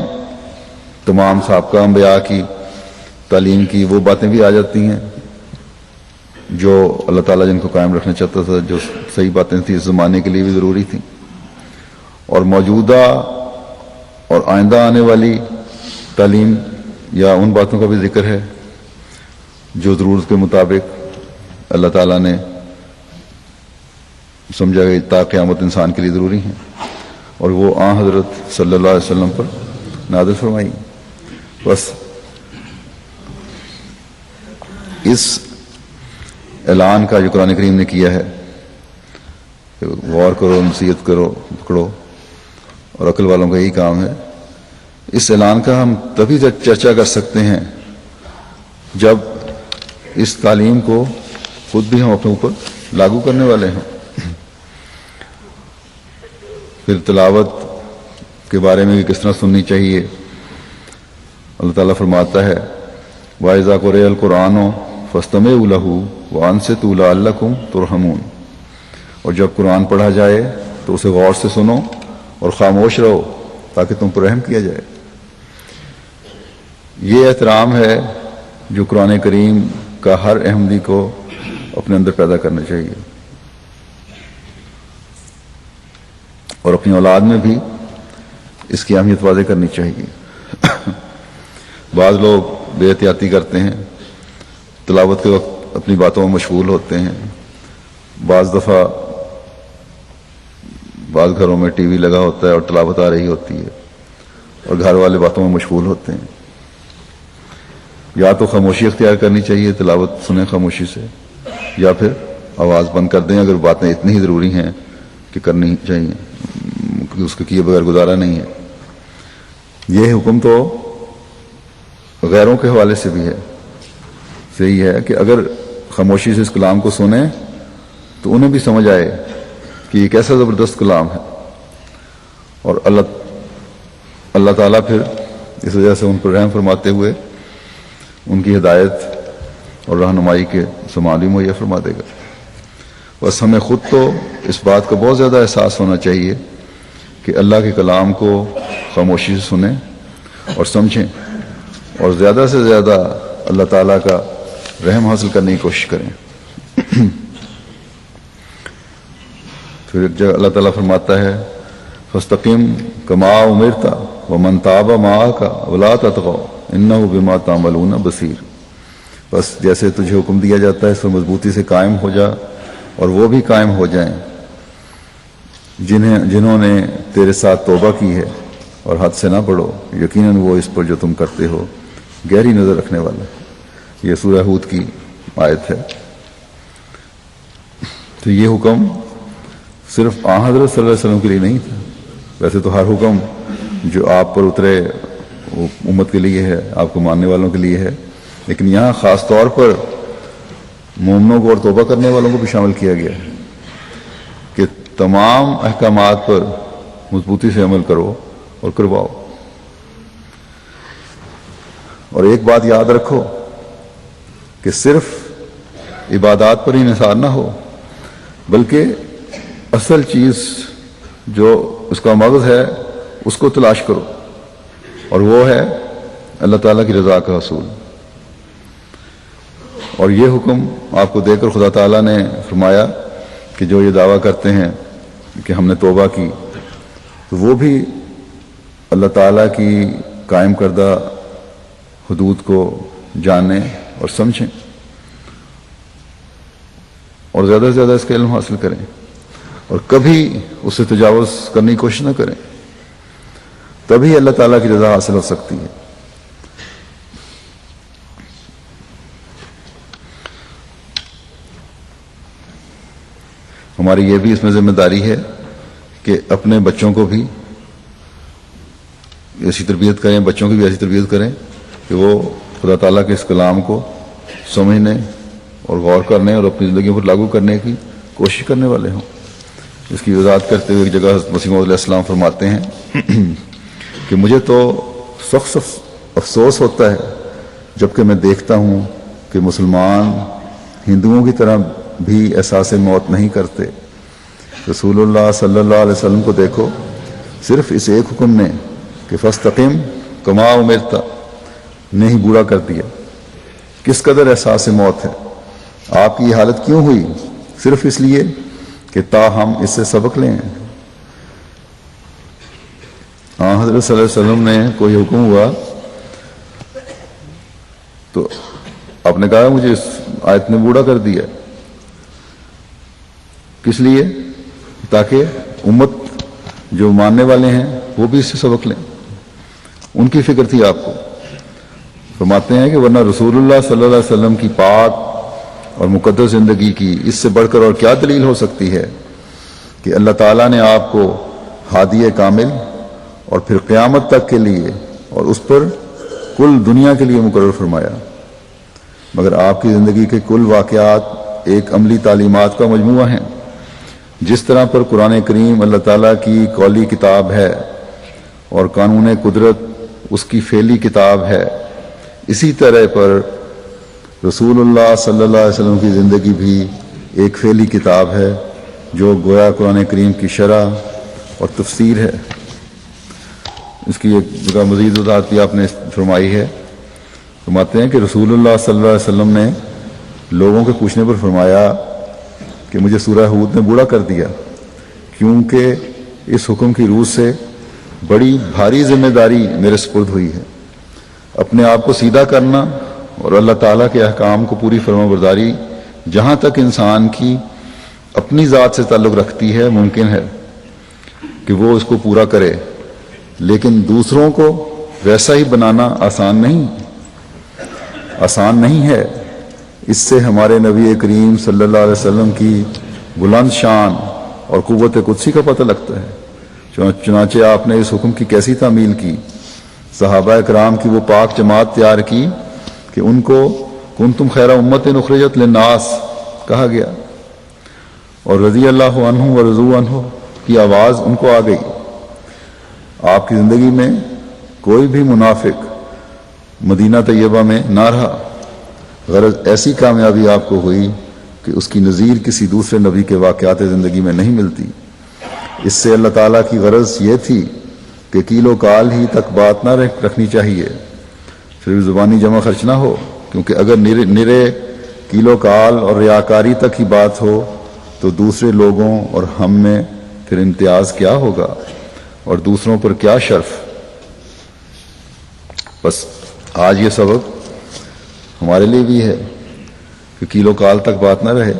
تمام سابقہ انبیاء کی تعلیم کی وہ باتیں بھی آ جاتی ہیں جو اللہ تعالیٰ جن کو قائم رکھنا چاہتا تھا، جو صحیح باتیں تھیں اس زمانے کے لیے بھی ضروری تھیں، اور موجودہ اور آئندہ آنے والی تعلیم یا ان باتوں کا بھی ذکر ہے جو ضرورت کے مطابق اللہ تعالیٰ نے سمجھا گئی تا قیامت انسان کے لیے ضروری ہیں، اور وہ آن حضرت صلی اللہ علیہ وسلم پر نازل فرمائی۔ بس اس اعلان کا جو قرآن کریم نے کیا ہے کہ غور کرو، نصیحت کرو، پکڑو، اور عقل والوں کا یہی کام ہے، اس اعلان کا ہم تبھی چرچا کر سکتے ہیں جب اس تعلیم کو خود بھی ہم اپنے اوپر لاگو کرنے والے ہوں۔ پھر تلاوت کے بارے میں بھی کس طرح سننی چاہیے. اللہ تعالیٰ فرماتا ہے وَإِذَا قُرِئَ الْقُرْآنُ فَاسْتَمِعُوا لَهُ وَأَنصِتُوا لَعَلَّكُمْ تُرْحَمُونَ. اور جب قرآن پڑھا جائے تو اسے غور سے سنو اور خاموش رہو تاکہ تم پر رحم کیا جائے. یہ احترام ہے جو قرآن کریم کا ہر احمدی کو اپنے اندر پیدا کرنا چاہیے اور اپنی اولاد میں بھی اس کی اہمیت واضح کرنی چاہیے. بعض لوگ بے احتیاطی کرتے ہیں، تلاوت کے وقت اپنی باتوں میں مشغول ہوتے ہیں. بعض دفعہ بعض گھروں میں ٹی وی لگا ہوتا ہے اور تلاوت آ رہی ہوتی ہے اور گھر والے باتوں میں مشغول ہوتے ہیں. یا تو خاموشی اختیار کرنی چاہیے، تلاوت سنیں خاموشی سے، یا پھر آواز بند کر دیں اگر باتیں اتنی ہی ضروری ہیں کہ کرنی چاہیے، کیونکہ اس کے کیے بغیر گزارا نہیں ہے. یہ حکم تو غیروں کے حوالے سے بھی ہے. صحیح ہے کہ اگر خاموشی سے اس کلام کو سنیں تو انہیں بھی سمجھ آئے کہ یہ کیسا زبردست کلام ہے، اور اللہ تعالیٰ پھر اس وجہ سے ان پر رحم فرماتے ہوئے ان کی ہدایت اور رہنمائی کے سامان بھی مہیا فرما دے گا. بس ہمیں خود تو اس بات کا بہت زیادہ احساس ہونا چاہیے کہ اللہ کے کلام کو خاموشی سے سنیں اور سمجھیں اور زیادہ سے زیادہ اللہ تعالیٰ کا رحم حاصل کرنے کی کوشش کریں. پھر ایک جگہ اللہ تعالیٰ فرماتا ہے فاستقم کما امرت ومن تاب معک ولا تطغوا انہ بما تعملون بصیر. بس جیسے تجھے حکم دیا جاتا ہے اس پر مضبوطی سے قائم ہو جا، اور وہ بھی قائم ہو جائیں جنہوں نے تیرے ساتھ توبہ کی ہے، اور حد سے نہ بڑھو، یقیناً وہ اس پر جو تم کرتے ہو گہری نظر رکھنے والا ہے. یہ سورہ ہود کی آیت ہے. تو یہ حکم صرف آن حضرت صلی اللہ علیہ وسلم کے لیے نہیں تھا. ویسے تو ہر حکم جو آپ پر اترے وہ امت کے لیے ہے، آپ کو ماننے والوں کے لیے ہے، لیکن یہاں خاص طور پر مومنوں کو اور توبہ کرنے والوں کو بھی شامل کیا گیا ہے کہ تمام احکامات پر مضبوطی سے عمل کرو اور کرواؤ. اور ایک بات یاد رکھو کہ صرف عبادات پر ہی انحصار نہ ہو، بلکہ اصل چیز جو اس کا مغز ہے اس کو تلاش کرو، اور وہ ہے اللہ تعالیٰ کی رضا کا حصول. اور یہ حکم آپ کو دے کر خدا تعالیٰ نے فرمایا کہ جو یہ دعویٰ کرتے ہیں کہ ہم نے توبہ کی، تو وہ بھی اللہ تعالیٰ کی قائم کردہ حدود کو جانیں اور سمجھیں اور زیادہ سے زیادہ اس کا علم حاصل کریں، اور کبھی اس سے تجاوز کرنے کی کوشش نہ کریں. تبھی اللہ تعالیٰ کی رضا حاصل ہو سکتی ہے. ہماری یہ بھی اس میں ذمہ داری ہے کہ اپنے بچوں کو بھی ایسی تربیت کریں، بچوں کی بھی ایسی تربیت کریں کہ وہ خدا تعالیٰ کے اس کلام کو سمجھنے اور غور کرنے اور اپنی زندگی پر لاگو کرنے کی کوشش کرنے والے ہوں. اس کی وضاحت کرتے ہوئے ایک جگہ حضرت مسیح موعود علیہ السلام فرماتے ہیں کہ مجھے تو سخت افسوس ہوتا ہے جبکہ میں دیکھتا ہوں کہ مسلمان ہندوؤں کی طرح بھی احساس موت نہیں کرتے. رسول اللہ صلی اللہ علیہ وسلم کو دیکھو، صرف اس ایک حکم نے کہ فاستقم کما امرت نے ہی بوڑھا کر دیا. کس قدر احساس موت ہے. آپ کی یہ حالت کیوں ہوئی؟ صرف اس لیے کہ ہم اس سے سبق لیں. ہاں حضرت صلی اللہ علیہ وسلم نے کوئی حکم ہوا تو آپ نے کہا مجھے اس آیت نے بوڑھا کر دیا. کس لیے؟ تاکہ امت جو ماننے والے ہیں وہ بھی اس سے سبق لیں. ان کی فکر تھی آپ کو. فرماتے ہیں کہ ورنہ رسول اللہ صلی اللہ علیہ وسلم کی پاک اور مقدس زندگی کی اس سے بڑھ کر اور کیا دلیل ہو سکتی ہے کہ اللہ تعالیٰ نے آپ کو ہادی کامل اور پھر قیامت تک کے لیے اور اس پر کل دنیا کے لیے مقرر فرمایا. مگر آپ کی زندگی کے کل واقعات ایک عملی تعلیمات کا مجموعہ ہیں جس طرح پر قرآن کریم اللہ تعالیٰ کی قولی کتاب ہے اور قانون قدرت اس کی فعلی کتاب ہے، اسی طرح پر رسول اللہ صلی اللہ علیہ وسلم کی زندگی بھی ایک فعلی کتاب ہے جو گویا قرآن کریم کی شرح اور تفسیر ہے۔ اس کی ایک جگہ مزید وضاحت بھی آپ نے فرمائی ہے، فرماتے ہیں کہ رسول اللہ صلی اللہ علیہ وسلم نے لوگوں کے پوچھنے پر فرمایا کہ مجھے سورہ ہود نے بوڑھا کر دیا، کیونکہ اس حکم کی روح سے بڑی بھاری ذمہ داری میرے سپرد ہوئی ہے، اپنے آپ کو سیدھا کرنا اور اللہ تعالیٰ کے احکام کو پوری فرما برداری جہاں تک انسان کی اپنی ذات سے تعلق رکھتی ہے ممکن ہے کہ وہ اس کو پورا کرے، لیکن دوسروں کو ویسا ہی بنانا آسان نہیں ہے۔ اس سے ہمارے نبی کریم صلی اللہ علیہ وسلم کی بلند شان اور قوت قدسی کا پتہ لگتا ہے۔ چنانچہ آپ نے اس حکم کی کیسی تعمیل کی، صحابہ کرام کی وہ پاک جماعت تیار کی کہ ان کو کنتم خیر امت اخرجت للناس کہا گیا، اور رضی اللہ عنہ و رضوا عنہ کی آواز ان کو آ گئی۔ آپ کی زندگی میں کوئی بھی منافق مدینہ طیبہ میں نہ رہا، غرض ایسی کامیابی آپ کو ہوئی کہ اس کی نظیر کسی دوسرے نبی کے واقعات زندگی میں نہیں ملتی۔ اس سے اللہ تعالیٰ کی غرض یہ تھی کہ کیل و کال ہی تک بات نہ رکھنی چاہیے، صرف زبانی جمع خرچ نہ ہو، کیونکہ اگر نرے کیل و کال اور ریاکاری تک ہی بات ہو تو دوسرے لوگوں اور ہم میں پھر امتیاز کیا ہوگا اور دوسروں پر کیا شرف۔ بس آج یہ سبق ہمارے لیے بھی ہے کہ کیل و کال تک بات نہ رہے،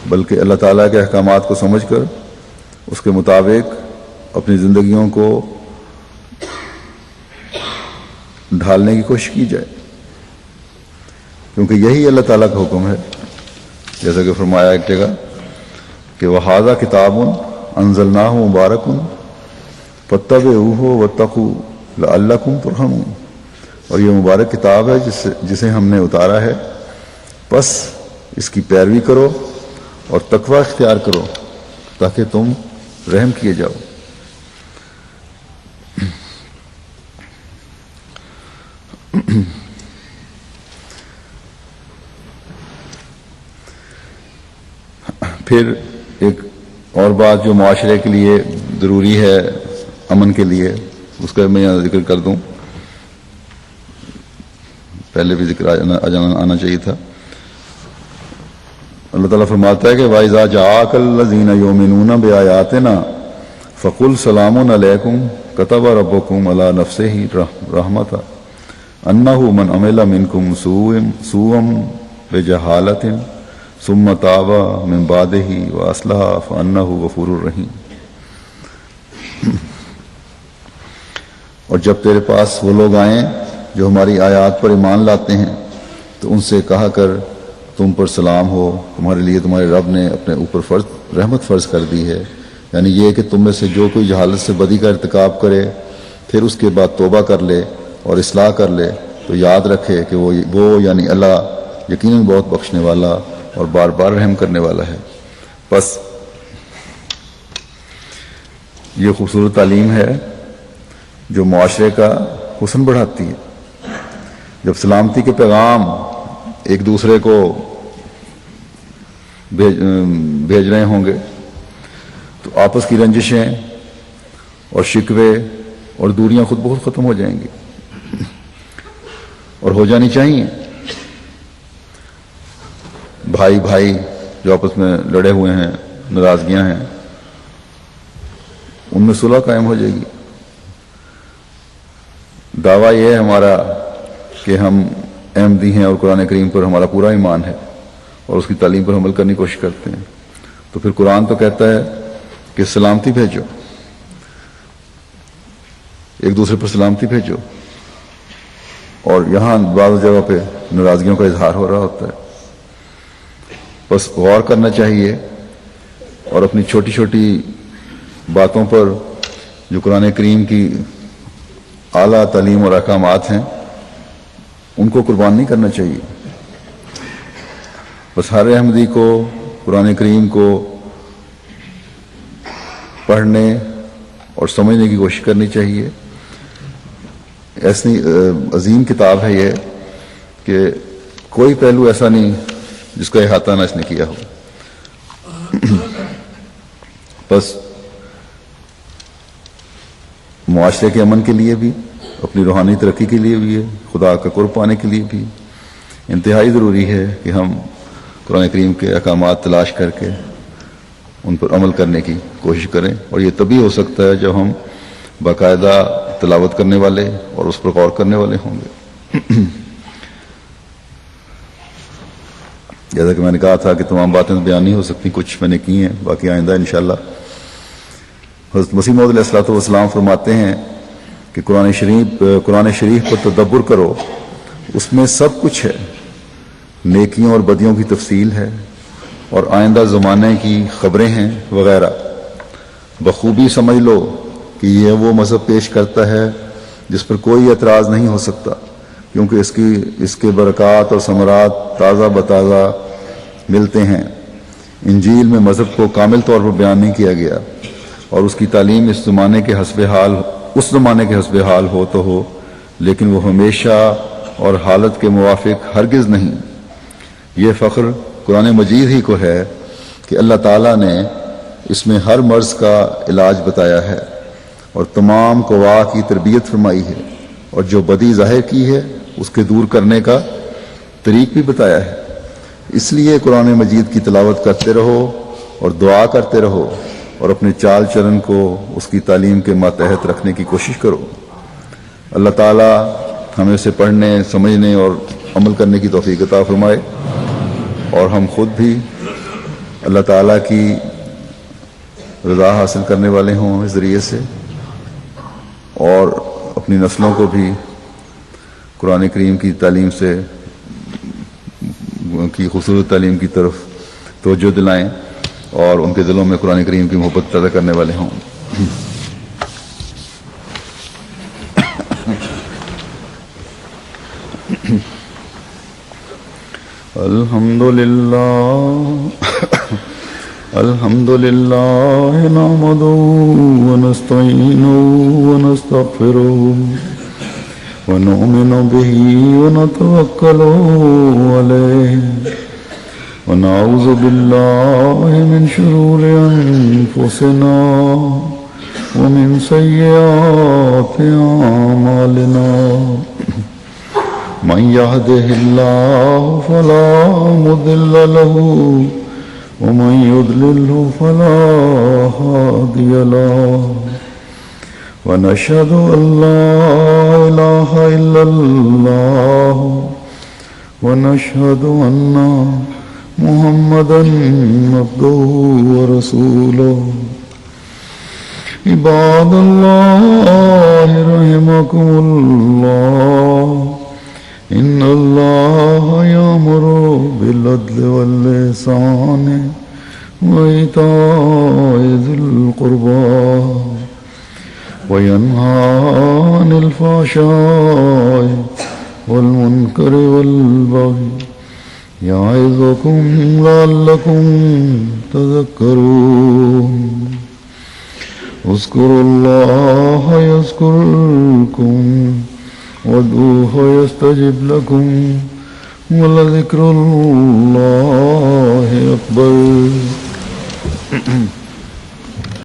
بلکہ اللہ تعالیٰ کے احکامات کو سمجھ کر اس کے مطابق اپنی زندگیوں کو ڈھالنے کی کوشش کی جائے، کیونکہ یہی اللہ تعالیٰ کا حکم ہے۔ جیسا کہ فرمایا ایک جگہ کہ وَهَذَا كِتَابٌ أَنزَلْنَاهُ مُبَارَكٌ فَاتَّبِعُوهُ وَاتَّقُوا لَعَلَّكُمْ تُرْحَمُونَ، اور یہ مبارک کتاب ہے جسے ہم نے اتارا ہے، بس اس کی پیروی کرو اور تقوی اختیار کرو تاکہ تم رحم کیے جاؤ۔ پھر ایک اور بات جو معاشرے کے لیے ضروری ہے، امن کے لیے، اس کا میں یہاں ذکر کر دوں، پہلے بھی ذکر آنا چاہیے تھا۔ اللہ تعالیٰ فرماتا ہے کہ وَإِذَا جَاءَكَ الَّذِينَ يُؤْمِنُونَ بِآيَاتِنَا فَقُلْ سَلَامٌ عَلَيْكُمْ كَتَبَ رَبُّكُمْ عَلَى نَفْسِهِ رَحْمَةً أَنَّهُ مَنْ عَمِلَ مِنْكُمْ سُوءًا بِجَهَالَةٍ ثُمَّ تَابَ مِنْ بَعْدِهِ وَأَصْلَحَ فَأَنَّهُ غَفُورٌ رَحِيمٌ۔ اور جب تیرے پاس وہ لوگ آئیں جو ہماری آیات پر ایمان لاتے ہیں تو ان سے کہا کر تم پر سلام ہو، تمہارے لیے تمہارے رب نے اپنے اوپر رحمت فرض کر دی ہے، یعنی یہ کہ تم میں سے جو کوئی جہالت سے بدی کا ارتکاب کرے پھر اس کے بعد توبہ کر لے اور اصلاح کر لے تو یاد رکھے کہ وہ یعنی اللہ یقیناً بہت بخشنے والا اور بار بار رحم کرنے والا ہے۔ بس یہ خوبصورت تعلیم ہے جو معاشرے کا حسن بڑھاتی ہے۔ جب سلامتی کے پیغام ایک دوسرے کو بھیج رہے ہوں گے تو آپس کی رنجشیں اور شکوے اور دوریاں خود بخود ختم ہو جائیں گی اور ہو جانی چاہیے۔ بھائی جو آپس میں لڑے ہوئے ہیں، ناراضگیاں ہیں، ان میں صلح قائم ہو جائے گی۔ دعویٰ یہ ہے ہمارا کہ ہم احمدی ہیں اور قرآن کریم پر ہمارا پورا ایمان ہے اور اس کی تعلیم پر عمل کرنے کی کوشش کرتے ہیں، تو پھر قرآن تو کہتا ہے کہ سلامتی بھیجو، ایک دوسرے پر سلامتی بھیجو، اور یہاں بعض جگہ پہ ناراضگیوں کا اظہار ہو رہا ہوتا ہے۔ بس غور کرنا چاہیے اور اپنی چھوٹی چھوٹی باتوں پر جو قرآن کریم کی اعلیٰ تعلیم اور احکامات ہیں ان کو قربان نہیں کرنا چاہیے۔ بس ہر احمدی کو قرآن کریم کو پڑھنے اور سمجھنے کی کوشش کرنی چاہیے. ایسی عظیم کتاب ہے یہ کہ کوئی پہلو ایسا نہیں جس کا احاطہ نہ اس نے کیا ہو. بس معاشرے کے امن کے لیے بھی، اپنی روحانی ترقی کے لیے بھی ہے، خدا کا قرب پانے کے لیے بھی انتہائی ضروری ہے کہ ہم قرآن کریم کے احکامات تلاش کر کے ان پر عمل کرنے کی کوشش کریں. اور یہ تبھی ہو سکتا ہے جب ہم باقاعدہ تلاوت کرنے والے اور اس پر غور کرنے والے ہوں گے. جیسا کہ میں نے کہا تھا کہ تمام باتیں بیان نہیں ہو سکتی، کچھ میں نے کی ہیں، باقی آئندہ انشاءاللہ. حضرت مسیح موعود علیہ الصلوۃ والسلام فرماتے ہیں کہ قرآن شریف پر تدبر کرو، اس میں سب کچھ ہے، نیکیوں اور بدیوں کی تفصیل ہے اور آئندہ زمانے کی خبریں ہیں وغیرہ. بخوبی سمجھ لو کہ یہ وہ مذہب پیش کرتا ہے جس پر کوئی اعتراض نہیں ہو سکتا، کیونکہ اس کے برکات اور ثمرات تازہ بتازہ ملتے ہیں. انجیل میں مذہب کو کامل طور پر بیان نہیں کیا گیا اور اس کی تعلیم اس زمانے کے حسب حال ہو تو ہو، لیکن وہ ہمیشہ اور حالت کے موافق ہرگز نہیں. یہ فخر قرآن مجید ہی کو ہے کہ اللہ تعالیٰ نے اس میں ہر مرض کا علاج بتایا ہے اور تمام قوا کی تربیت فرمائی ہے، اور جو بدی ظاہر کی ہے اس کے دور کرنے کا طریق بھی بتایا ہے. اس لیے قرآن مجید کی تلاوت کرتے رہو اور دعا کرتے رہو اور اپنے چال چلن کو اس کی تعلیم کے ماتحت رکھنے کی کوشش کرو. اللہ تعالیٰ ہمیں اسے پڑھنے، سمجھنے اور عمل کرنے کی توفیق عطا فرمائے، اور ہم خود بھی اللہ تعالیٰ کی رضا حاصل کرنے والے ہوں اس ذریعے سے، اور اپنی نسلوں کو بھی قرآن کریم کی تعلیم کی خوبصورت تعلیم کی طرف توجہ دلائیں اور ان کے دلوں میں قرآن کریم کی محبت پیدا کرنے والے ہوں. الحمد للہ نحمده ونستعینه ونستغفره ونؤمن به ونتوکل علیہ ونعوذ باللہ من شرور انفسنا ومن سیئات اعمالنا من يهده الله فلا مضل له ومن يضلل فلا هادي له ونشهد أن لا إله إلا الله ونشهد أن محمدا عبده ورسوله. عباد الله رحمكم الله، إن الله يأمر بالعدل والإحسان وإيتاء ذي القربى وينهى عن الفحشاء والمنكر والبغي يعظكم لعلكم تذكرون. اذكروا الله يذكركم وادعوه يستجب لكم ولذكر الله أكبر.